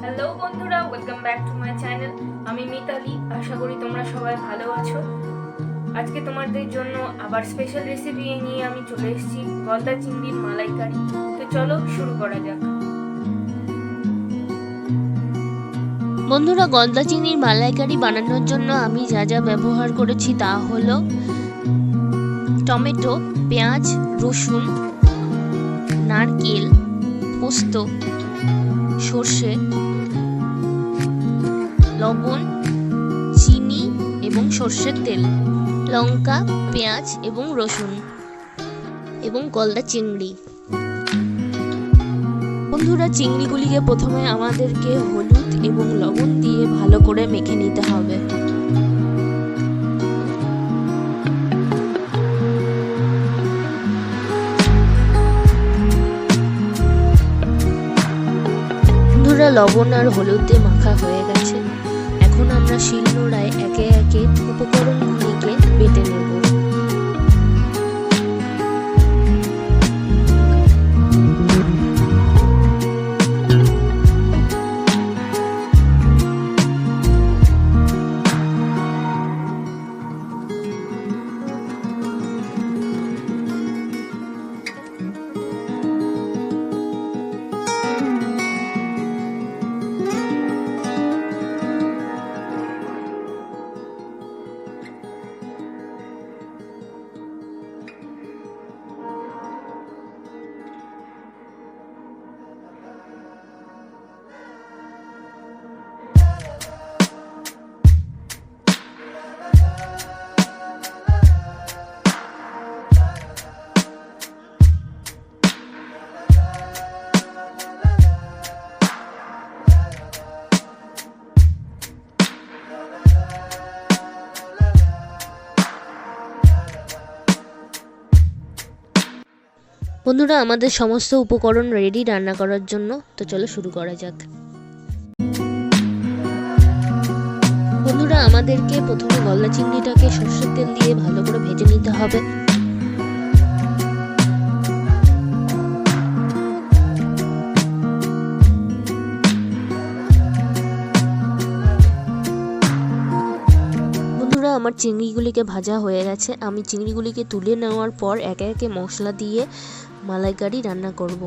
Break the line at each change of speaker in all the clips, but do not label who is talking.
Hello বন্ধুরা, welcome back to my channel. আমি মিতালি, আশা করি তোমরা সবাই ভালো আছো। আজকে তোমাদের জন্য আবার স্পেশাল রেসিপি নিয়ে আমি চলে এসেছি, গলদা চিংড়ির মালাইকারি। তো চলো শুরু করা যাক।
বন্ধুরা, গলদা চিংড়ির মালাইকারি বানানোর জন্য আমি যা যা ব্যবহার করেছি তা হলো টমেটো, পেঁয়াজ, রসুন, নারকেল, পোস্ত, সর্ষে, লবণ, চিনি এবং সর্ষের তেল, লঙ্কা, পেঁয়াজ এবং রসুন এবং গলদা চিংড়ি। বন্ধুরা, চিংড়িগুলিকে প্রথমে আমাদেরকে হলুদ এবং লবণ দিয়ে ভালো করে মেখে নিতে হবে। বন্ধুরা, লবণ আর হলুদ দিয়ে মাখা হয়ে গেছে। এখন আমরা শিলনোড়ায় একে একে উপকরণগুলিকে বেটে নেব। বন্ধুরা, আমাদের সমস্ত উপকরণ রেডি রান্না করার জন্য। তো চলো শুরু করা যাক। বন্ধুরা, আমাদেরকে প্রথমে গলদা চিংড়িটাকে সর্ষের তেল দিয়ে ভালো করে ভেজে নিতে হবে। বন্ধুরা, আমার চিংড়িগুলিকে ভাজা হয়ে গেছে। আমি চিংড়িগুলিকে তুলে নেওয়ার পর একে একে মশলা দিয়ে মালাইকারি রান্না করব।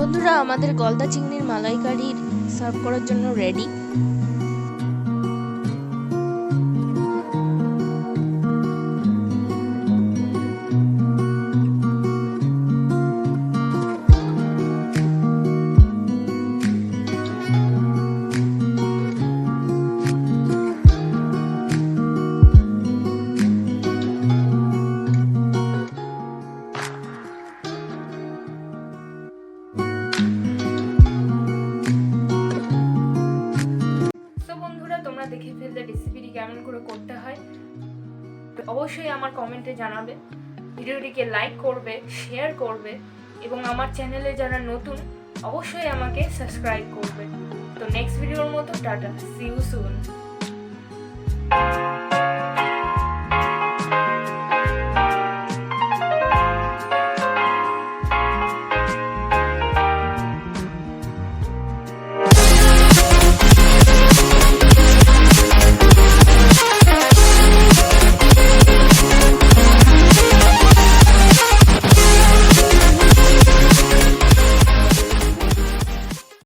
বন্ধুরা, আমাদের গলদা চিংড়ির মালাইকারি সার্ভ করার জন্য রেডি।
তোমরা দেখে ফেললে রেসিপিটি কেমন করে করতে হয়। অবশ্যই আমার কমেন্টে জানাবে, ভিডিওটিকে লাইক করবে, শেয়ার করবে এবং আমার চ্যানেলে যারা নতুন অবশ্যই আমাকে সাবস্ক্রাইব করবে। তো নেক্সট ভিডিওর মতো টাটা, সি ইউ সুন।